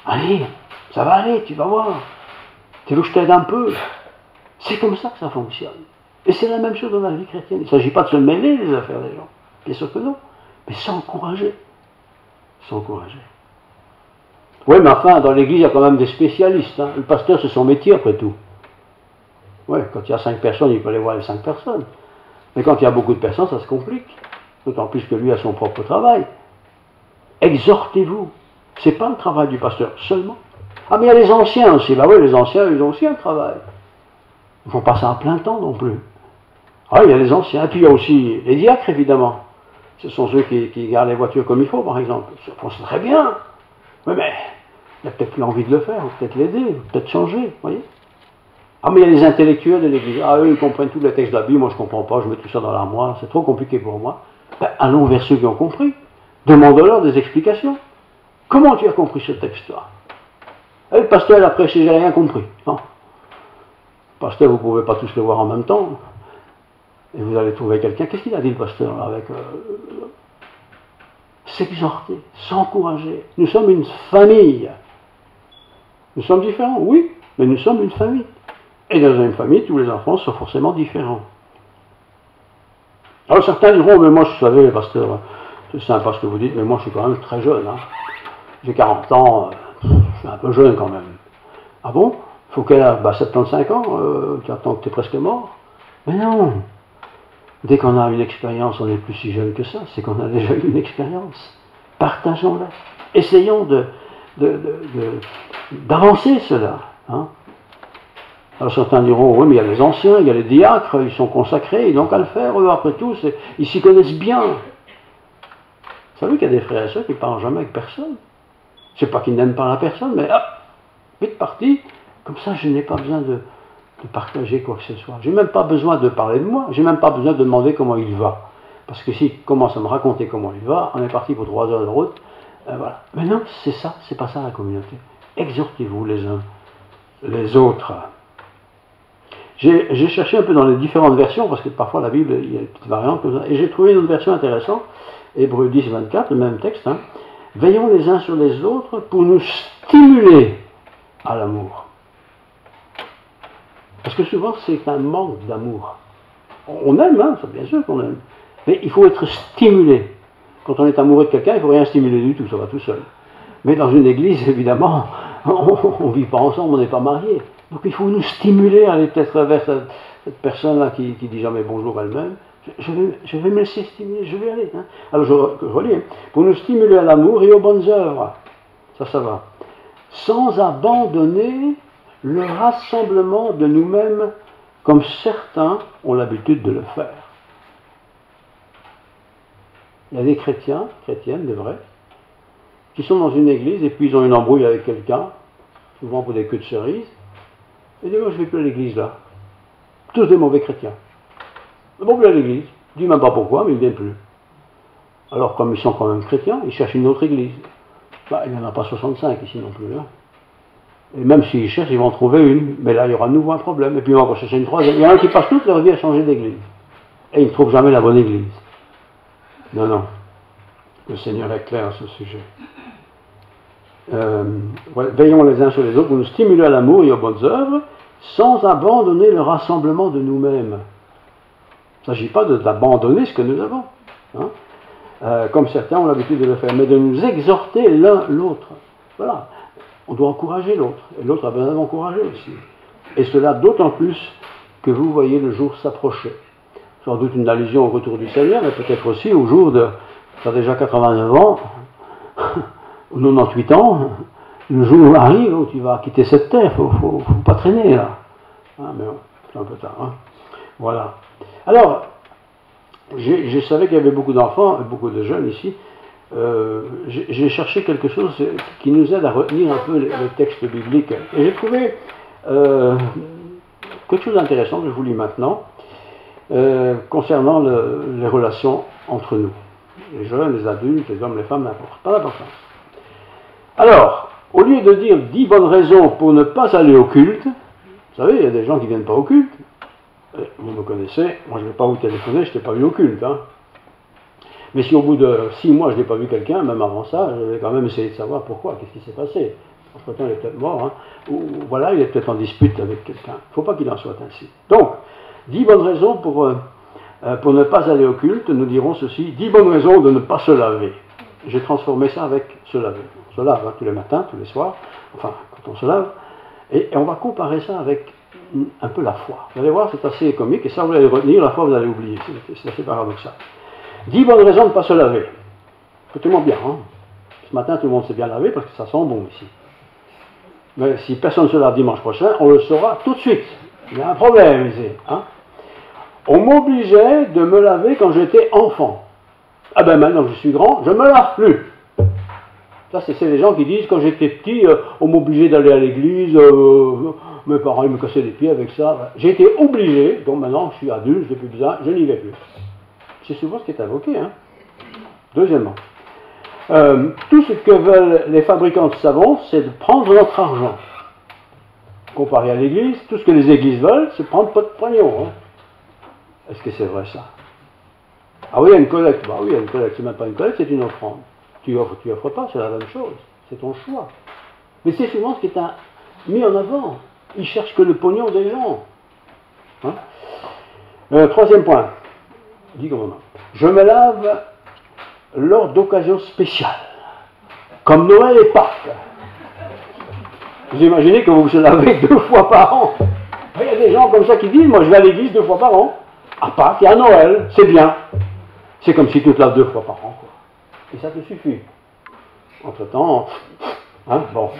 Allez, ça va aller, tu vas voir. Tu veux que je t'aide un peu? C'est comme ça que ça fonctionne. Et c'est la même chose dans la vie chrétienne. Il ne s'agit pas de se mêler des affaires des gens. Bien sûr que non. Mais s'encourager. S'encourager. Oui, mais enfin, dans l'église, il y a quand même des spécialistes. Hein. Le pasteur, c'est son métier, après tout. Oui, quand il y a 5 personnes, il peut aller voir les 5 personnes. Mais quand il y a beaucoup de personnes, ça se complique. D'autant plus que lui a son propre travail. Exhortez-vous. Ce n'est pas le travail du pasteur seulement. Ah, mais il y a les anciens aussi. Ben oui, les anciens, ils ont aussi un travail. Ils ne font pas ça à plein temps non plus. Ah, il y a les anciens. Et puis il y a aussi les diacres, évidemment. Ce sont ceux qui gardent les voitures comme il faut, par exemple. Ils font ça très bien. Oui, mais il n'a peut-être plus envie de le faire. Peut-être l'aider, peut-être changer, vous voyez. Ah, mais il y a les intellectuels de l'Église. Ah, eux, ils comprennent tous les textes de la Bible. Moi, je ne comprends pas. Je mets tout ça dans l'armoire. C'est trop compliqué pour moi. Ben, allons vers ceux qui ont compris. Demandons-leur des explications. Comment tu as compris ce texte-là? Et le pasteur, il a prêché, j'ai rien compris. Non. Le pasteur, vous ne pouvez pas tous le voir en même temps. Et vous allez trouver quelqu'un. Qu'est-ce qu'il a dit, le pasteur, là, avec s'exhorter, s'encourager. Nous sommes une famille. Nous sommes différents, oui, mais nous sommes une famille. Et dans une famille, tous les enfants sont forcément différents. Alors certains diront, mais moi, je savais, pasteur, c'est sympa ce que vous dites, mais moi, je suis quand même très jeune. Hein. J'ai 40 ans, je suis un peu jeune quand même. Ah bon? Il faut qu'elle ait 75 ans, tu attends que tu es presque mort? Mais non! Dès qu'on a une expérience, on n'est plus si jeune que ça, c'est qu'on a déjà eu une expérience. Partageons-la. Essayons d'avancer cela. Hein. Alors certains diront, oui, mais il y a les anciens, il y a les diacres, ils sont consacrés, ils n'ont qu'à le faire, eux, après tout, ils s'y connaissent bien. Vous savez qu'il y a des frères et sœurs qui ne parlent jamais avec personne. C'est pas qu'ils n'aiment pas la personne, mais hop, vite parti, comme ça je n'ai pas besoin de partager quoi que ce soit. Je n'ai même pas besoin de parler de moi, je n'ai même pas besoin de demander comment il va. Parce que s'il commence à me raconter comment il va, on est parti pour 3 heures de route, voilà. Mais non, c'est ça, c'est pas ça la communauté. Exhortez-vous les uns les autres. J'ai cherché un peu dans les différentes versions, parce que parfois la Bible, il y a des petites variantes comme ça, et j'ai trouvé une autre version intéressante, Hébreux 10, 24, le même texte, hein. Veillons les uns sur les autres pour nous stimuler à l'amour. Parce que souvent, c'est un manque d'amour. On aime, hein, ça, bien sûr qu'on aime. Mais il faut être stimulé. Quand on est amoureux de quelqu'un, il ne faut rien stimuler du tout, ça va tout seul. Mais dans une église, évidemment, on ne vit pas ensemble, on n'est pas mariés. Donc il faut nous stimuler à aller peut-être vers cette personne-là qui dit jamais bonjour elle-même. Je vais me laisser stimuler, je vais aller. Hein. Alors je relis. Hein. Pour nous stimuler à l'amour et aux bonnes œuvres. Ça va. Sans abandonner le rassemblement de nous-mêmes comme certains ont l'habitude de le faire. Il y a des chrétiens, chrétiennes, des vrais, qui sont dans une église et puis ils ont une embrouille avec quelqu'un, souvent pour des queues de cerises, et disent, moi je ne vais plus à l'église là. Tous des mauvais chrétiens. Ils ne vont plus à l'église. Je ne dis même pas pourquoi, mais ils ne viennent plus. Alors comme ils sont quand même chrétiens, ils cherchent une autre église. Il n'y en a pas 65 ici non plus. Hein. Et même s'ils cherchent, ils vont en trouver une. Mais là, il y aura à nouveau un problème. Et puis, ils vont encore chercher une troisième. Il y en a qui passent toute leur vie à changer d'église. Et ils ne trouvent jamais la bonne église. Non, non. Le Seigneur est clair à ce sujet. Veillons les uns sur les autres pour nous stimuler à l'amour et aux bonnes œuvres, sans abandonner le rassemblement de nous-mêmes. Il ne s'agit pas d'abandonner ce que nous avons. Hein. Comme certains ont l'habitude de le faire, mais de nous exhorter l'un l'autre. Voilà. On doit encourager l'autre. Et l'autre a besoin d'encourager aussi. Et cela d'autant plus que vous voyez le jour s'approcher. Sans doute une allusion au retour du Seigneur, mais peut-être aussi au jour de, tu as déjà 89 ans, ou 98 ans, le jour arrive où tu vas quitter cette terre, il ne faut pas traîner là. Ah, mais bon, c'est un peu tard. Hein. Voilà. Alors, je savais qu'il y avait beaucoup d'enfants, beaucoup de jeunes ici. J'ai cherché quelque chose qui nous aide à retenir un peu les textes bibliques. Et j'ai trouvé quelque chose d'intéressant que je vous lis maintenant, concernant les relations entre nous. Les jeunes, les adultes, les hommes, les femmes, n'importe, pas d'importance. Alors, au lieu de dire 10 bonnes raisons pour ne pas aller au culte, vous savez, il y a des gens qui ne viennent pas au culte. Vous me connaissez, moi je ne vais pas vous téléphoner, je ne t'ai pas vu au culte. Hein. Mais si au bout de 6 mois je n'ai pas vu quelqu'un, même avant ça, je vais quand même essayer de savoir pourquoi, qu'est-ce qui s'est passé. Entre-temps, il est peut-être mort, hein. Ou voilà, il est peut-être en dispute avec quelqu'un. Il ne faut pas qu'il en soit ainsi. Donc, 10 bonnes raisons pour ne pas aller au culte, nous dirons ceci, 10 bonnes raisons de ne pas se laver. J'ai transformé ça avec se laver. On se lave hein, tous les matins, tous les soirs, enfin, quand on se lave, et on va comparer ça avec un peu la foi. Vous allez voir, c'est assez comique, et ça vous allez retenir, la foi vous allez oublier, c'est assez paradoxal. 10 bonnes raisons de ne pas se laver. Écoutez-moi bien, hein. Ce matin tout le monde s'est bien lavé parce que ça sent bon ici. Mais si personne ne se lave dimanche prochain, on le saura tout de suite. Il y a un problème ici. Hein. On m'obligeait de me laver quand j'étais enfant. Ah ben maintenant que je suis grand, je ne me lave plus. Ça c'est les gens qui disent quand j'étais petit, on m'obligeait d'aller à l'église, mes parents ils me cassaient les pieds avec ça. J'ai été obligé, donc maintenant je suis adulte, je n'ai plus besoin, je n'y vais plus. C'est souvent ce qui est invoqué. Hein. Deuxièmement, tout ce que veulent les fabricants de savon, c'est de prendre notre argent. Comparé à l'église, tout ce que les églises veulent, c'est prendre pas de pognon. Hein. Est-ce que c'est vrai ça? Ah oui, il y a une collecte. Bah oui, il y a une collecte. C'est même pas une collecte, c'est une offrande. Tu offres pas, c'est la même chose. C'est ton choix. Mais c'est souvent ce qui est mis en avant. Ils cherchent que le pognon des gens. Hein. Troisième point. Dis comment. Je me lave lors d'occasions spéciales, comme Noël et Pâques. Vous imaginez que vous vous lavez 2 fois par an. Il y a des gens comme ça qui disent, moi je vais à l'église 2 fois par an, à Pâques et à Noël, c'est bien. C'est comme si tu te laves 2 fois par an, quoi. Et ça te suffit. Entre-temps, hein, bon.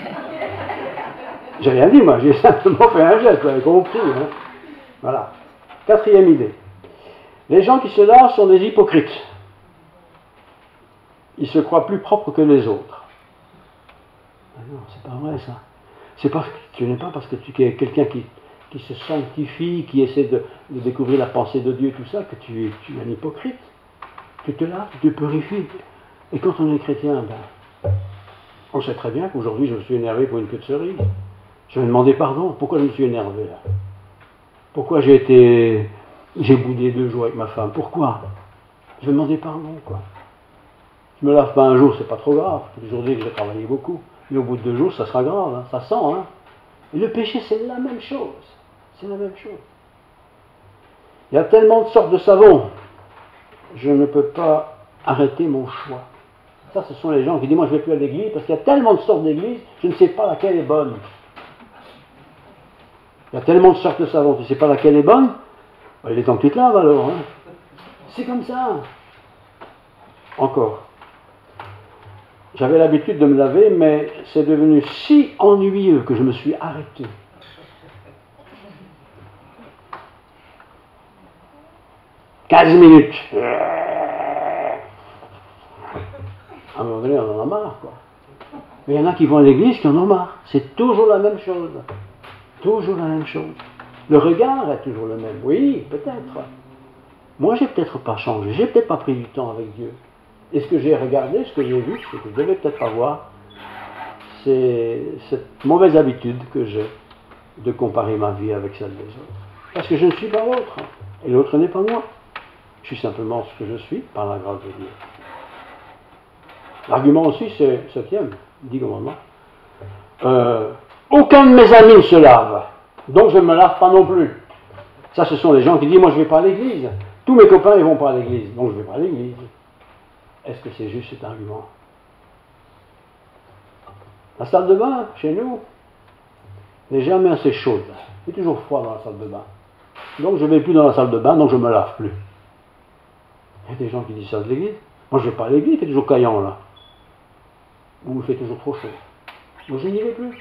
J'ai rien dit, moi, j'ai simplement fait un geste, vous avez compris. Hein. Voilà. 4e idée. Les gens qui se lavent sont des hypocrites. Ils se croient plus propres que les autres. Ah non, c'est pas vrai ça. Tu n'es pas parce que tu es quelqu'un qui se sanctifie, qui essaie de découvrir la pensée de Dieu, tout ça, que tu es un hypocrite. Tu te laves, tu te purifies. Et quand on est chrétien, ben, on sait très bien qu'aujourd'hui je me suis énervé pour une queue de cerise. Je vais demander pardon. Pourquoi je me suis énervé là? Pourquoi j'ai boudé 2 jours avec ma femme? Pourquoi? Je vais demander pardon, quoi. Je me lave pas un jour, c'est pas trop grave. Aujourd'hui, j'ai travaillé beaucoup. Mais au bout de 2 jours, ça sera grave, hein. Ça sent, hein. Et le péché, c'est la même chose. C'est la même chose. Il y a tellement de sortes de savons. Je ne peux pas arrêter mon choix. Ça, ce sont les gens qui disent, moi, je ne vais plus à l'église, parce qu'il y a tellement de sortes d'églises, je ne sais pas laquelle est bonne. Il y a tellement de sortes de savons, tu ne sais pas laquelle est bonne, ben, il est temps que tu te laves alors. Hein. C'est comme ça. Encore. J'avais l'habitude de me laver, mais c'est devenu si ennuyeux que je me suis arrêté. « 15 minutes. À un moment donné, on en a marre, quoi. Mais il y en a qui vont à l'église qui en ont marre. C'est toujours la même chose. Toujours la même chose. Le regard est toujours le même. Oui, peut-être. Moi, j'ai peut-être pas changé. J'ai peut-être pas pris du temps avec Dieu. Et ce que j'ai regardé, ce que j'ai vu, ce que je devais peut-être pas voir, c'est cette mauvaise habitude que j'ai de comparer ma vie avec celle des autres. Parce que je ne suis pas l'autre. Et l'autre n'est pas moi. Je suis simplement ce que je suis par la grâce de Dieu. L'argument aussi, c'est 7e, 10 commandements. Aucun de mes amis ne se lave, donc je ne me lave pas non plus. Ça, ce sont les gens qui disent, moi je ne vais pas à l'église. Tous mes copains, ils ne vont pas à l'église, donc je ne vais pas à l'église. Est-ce que c'est juste cet argument? La salle de bain, chez nous, Elle n'est jamais assez chaude. Il fait toujours froid dans la salle de bain. Donc je ne vais plus dans la salle de bain, donc je ne me lave plus. Il y a des gens qui disent ça de l'église. Moi je ne vais pas à l'église, il fait toujours caillant là. Ou il fait toujours trop chaud. Moi je n'y vais plus. Vous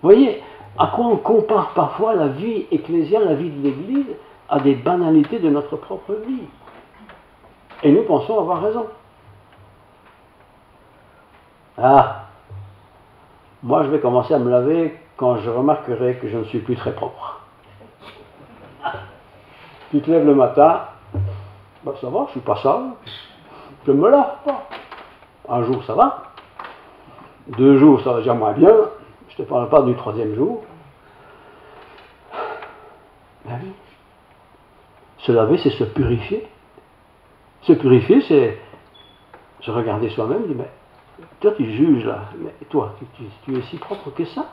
voyez à quoi on compare parfois la vie ecclésiale, la vie de l'église, à des banalités de notre propre vie. Et nous pensons avoir raison. Ah, moi je vais commencer à me laver quand je remarquerai que je ne suis plus très propre. Tu te lèves le matin, ben ça va, je ne suis pas sale, je ne me lave pas. Un jour ça va, 2 jours ça va déjà moins bien, je ne te parle pas du 3e jour. Ben oui. Se laver, c'est se purifier. Se purifier, c'est se regarder soi-même et dire, mais toi tu juges là, mais toi, tu es si propre que ça?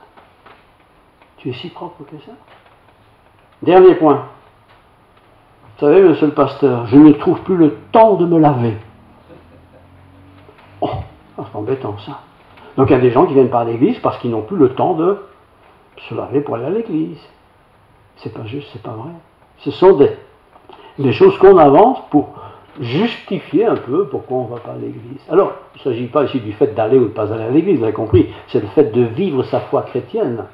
Tu es si propre que ça? Dernier point. Vous savez, monsieur le pasteur, je ne trouve plus le temps de me laver. Oh, c'est embêtant ça. Donc il y a des gens qui viennent pas à l'église parce qu'ils n'ont plus le temps de se laver pour aller à l'église. C'est pas juste, c'est pas vrai. Ce sont des choses qu'on avance pour justifier un peu pourquoi on ne va pas à l'église. Alors, il ne s'agit pas ici du fait d'aller ou de ne pas aller à l'église, vous avez compris, c'est le fait de vivre sa foi chrétienne.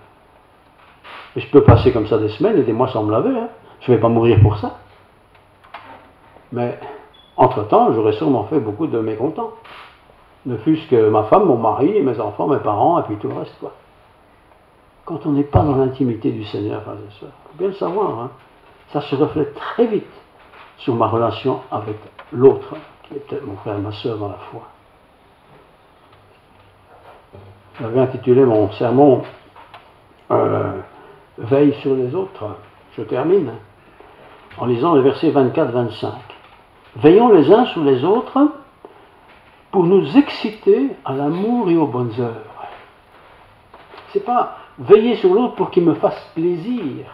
Et je peux passer comme ça des semaines et des mois sans me laver, hein. Je ne vais pas mourir pour ça. Mais, entre-temps, j'aurais sûrement fait beaucoup de mécontents. Ne fût-ce que ma femme, mon mari, mes enfants, mes parents, et puis tout le reste, quoi. Quand on n'est pas dans l'intimité du Seigneur, frères et sœurs, il faut bien le savoir, hein, ça se reflète très vite sur ma relation avec l'autre, qui est peut-être mon frère et ma sœur dans la foi. J'avais intitulé mon sermon Veille sur les autres. Je termine en lisant le verset 24-25. Veillons les uns sur les autres pour nous exciter à l'amour et aux bonnes œuvres. C'est pas veiller sur l'autre pour qu'il me fasse plaisir,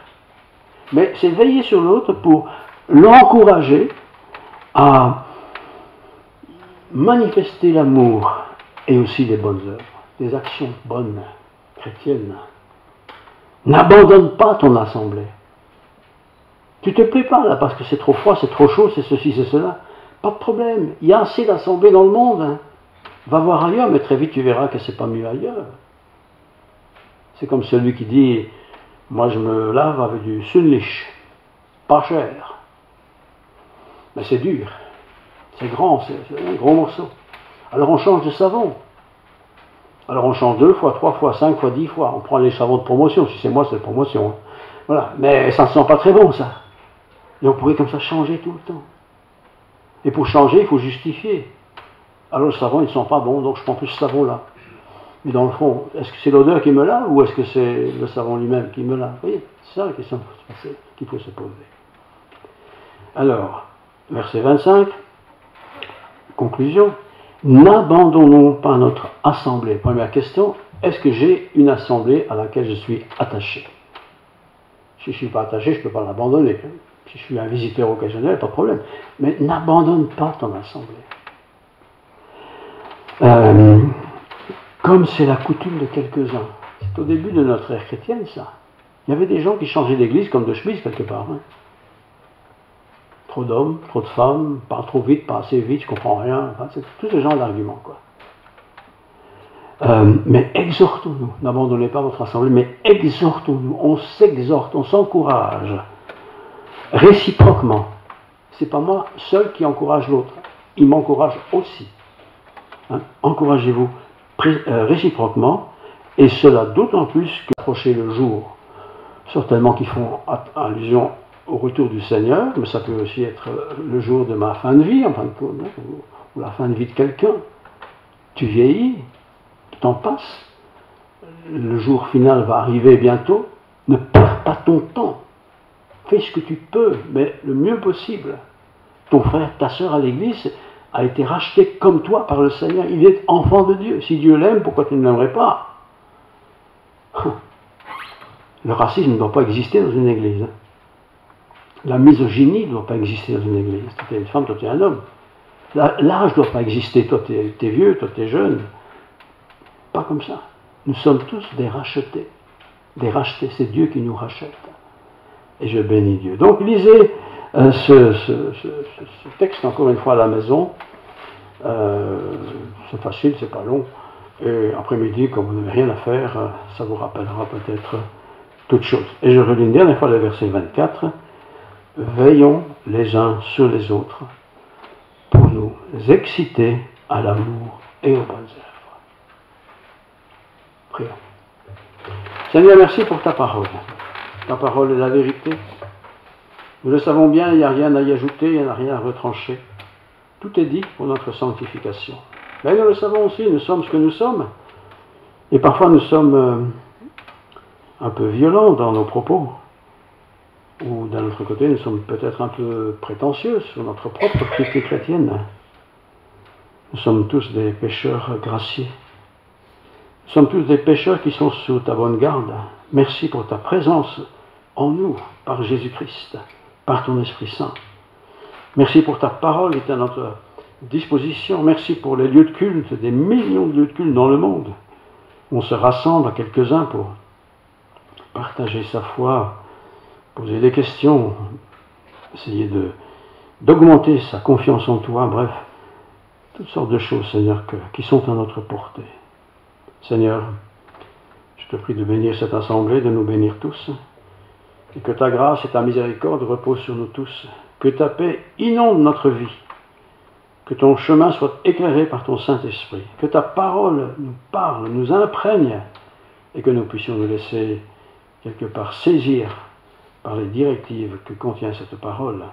mais c'est veiller sur l'autre pour l'encourager à manifester l'amour et aussi les bonnes œuvres, des actions bonnes, chrétiennes. N'abandonne pas ton assemblée. Tu te plais pas là parce que c'est trop froid, c'est trop chaud, c'est ceci, c'est cela. Pas de problème, il y a assez d'assemblées dans le monde. Hein. Va voir ailleurs, mais très vite tu verras que c'est pas mieux ailleurs. C'est comme celui qui dit, moi je me lave avec du Sunlish, pas cher. Mais c'est dur, c'est grand, c'est un gros morceau. Alors on change de savon. Alors on change 2 fois, 3 fois, 5 fois, 10 fois. On prend les savons de promotion, si c'est moi c'est de promotion. Hein. Voilà, mais ça ne sent pas très bon ça. Et on pourrait comme ça changer tout le temps. Et pour changer, il faut justifier. Alors le savon, il ne sent pas bon, donc je prends plus ce savon-là. Mais dans le fond, est-ce que c'est l'odeur qui me lave ou est-ce que c'est le savon lui-même qui me lave? Vous voyez, c'est ça la question qu'il faut se poser. Alors, verset 25, conclusion. N'abandonnons pas notre assemblée. Première question, est-ce que j'ai une assemblée à laquelle je suis attaché? Si je ne suis pas attaché, je ne peux pas l'abandonner. Si je suis un visiteur occasionnel, pas de problème. Mais n'abandonne pas ton assemblée. Comme c'est la coutume de quelques-uns. C'est au début de notre ère chrétienne, ça. Il y avait des gens qui changeaient d'église comme de chemise, quelque part. Hein. Trop d'hommes, trop de femmes, pas trop vite, pas assez vite, je comprends rien. Enfin, c'est tout ce genre d'arguments, quoi. Mais exhortons-nous, n'abandonnez pas votre assemblée, mais exhortons-nous, on s'exhorte, on s'encourage, réciproquement. C'est pas moi seul qui encourage l'autre, il m'encourage aussi. Hein? Encouragez-vous réciproquement, et cela d'autant plus qu'approcher le jour, certainement qu'ils font allusion au retour du Seigneur, mais ça peut aussi être le jour de ma fin de vie, en fin de compte, hein, ou la fin de vie de quelqu'un. Tu vieillis, le temps passe, le jour final va arriver bientôt, ne perds pas ton temps, fais ce que tu peux, mais le mieux possible. Ton frère, ta sœur à l'église a été racheté comme toi par le Seigneur, il est enfant de Dieu. Si Dieu l'aime, pourquoi tu ne l'aimerais pas? Le racisme ne doit pas exister dans une église. Hein. La misogynie ne doit pas exister dans une église. Toi tu es une femme, toi tu es un homme. L'âge ne doit pas exister. Toi tu es vieux, toi tu es jeune. Pas comme ça. Nous sommes tous des rachetés. des rachetés. C'est Dieu qui nous rachète. Et je bénis Dieu. Donc lisez ce texte encore une fois à la maison. C'est facile, c'est pas long. Et après-midi, quand vous n'avez rien à faire, ça vous rappellera peut-être toutes choses. Et je relis une dernière fois le verset 24. Veillons les uns sur les autres pour nous exciter à l'amour et aux bonnes œuvres. Prions. Seigneur, merci pour ta parole. Ta parole est la vérité. Nous le savons bien, il n'y a rien à y ajouter, il n'y a rien à retrancher. Tout est dit pour notre sanctification. Mais nous le savons aussi, nous sommes ce que nous sommes. Et parfois nous sommes un peu violents dans nos propos. Ou d'un autre côté, nous sommes peut-être un peu prétentieux sur notre propre piété chrétienne. Nous sommes tous des pécheurs graciés. Nous sommes tous des pécheurs qui sont sous ta bonne garde. Merci pour ta présence en nous, par Jésus-Christ, par ton Esprit Saint. Merci pour ta parole qui est à notre disposition. Merci pour les lieux de culte, des millions de lieux de culte dans le monde. On se rassemble à quelques-uns pour partager sa foi, poser des questions, essayer d'augmenter sa confiance en toi, bref, toutes sortes de choses, Seigneur, qui sont à notre portée. Seigneur, je te prie de bénir cette assemblée, de nous bénir tous, et que ta grâce et ta miséricorde reposent sur nous tous, que ta paix inonde notre vie, que ton chemin soit éclairé par ton Saint-Esprit, que ta parole nous parle, nous imprègne, et que nous puissions nous laisser quelque part saisir par les directives que contient cette parole,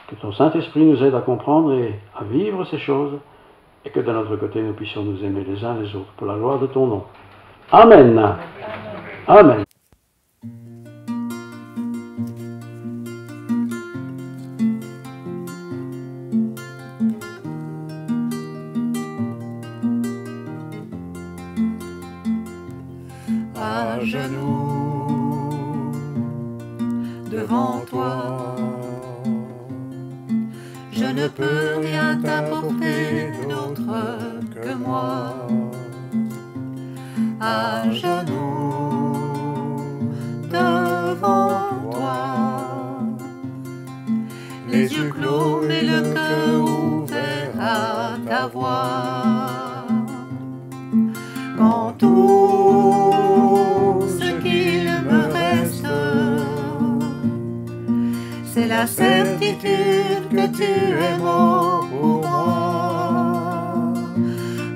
que ton Saint-Esprit nous aide à comprendre et à vivre ces choses, et que de notre côté nous puissions nous aimer les uns les autres pour la gloire de ton nom. Amen. Amen. À genoux devant toi, je ne peux rien t'apporter d'autre que moi. À genoux devant toi, les yeux clos mais le cœur ouvert à ta voix. Quand tout ce qu'il me reste, c'est la certitude que tu es mort pour moi.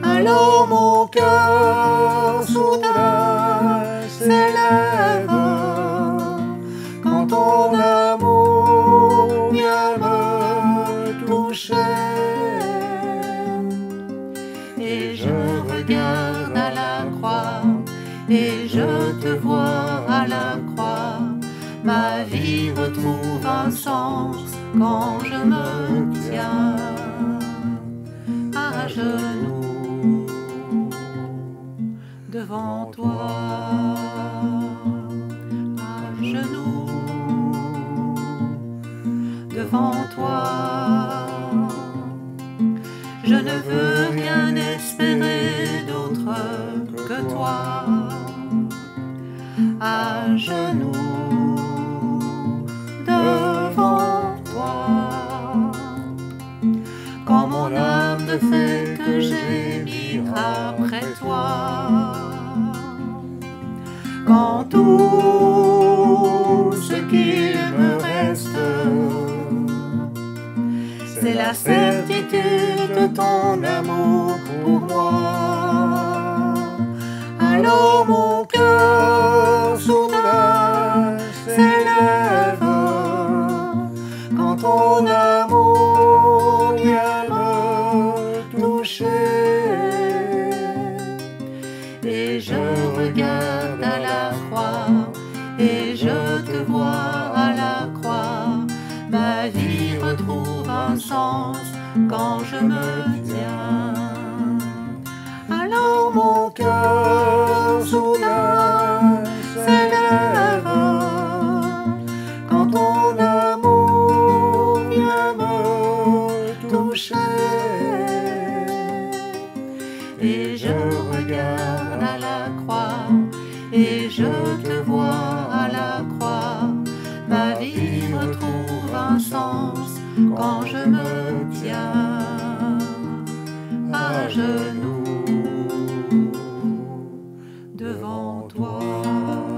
Alors mon cœur soudain s'élève quand ton amour vient me toucher. Et je regarde à la croix et je te vois à la croix. Ma vie retrouve un sens quand je me tiens à genoux devant toi. À genoux devant toi. Je ne veux rien espérer d'autre que toi. À genoux devant toi, quand mon âme ne fait que gémir après toi, quand tout ce qu'il me reste, c'est la certitude de ton amour pour moi. Alors mon cœur soudain s'élève quand ton amour vient me toucher. Et je regarde à la croix et je te vois à la croix. Ma vie retrouve un sens quand je me tiens. Alors mon cœur soudain s'élève quand ton amour vient me toucher. Et je regarde à la croix et je te vois quand je me tiens à genoux devant toi.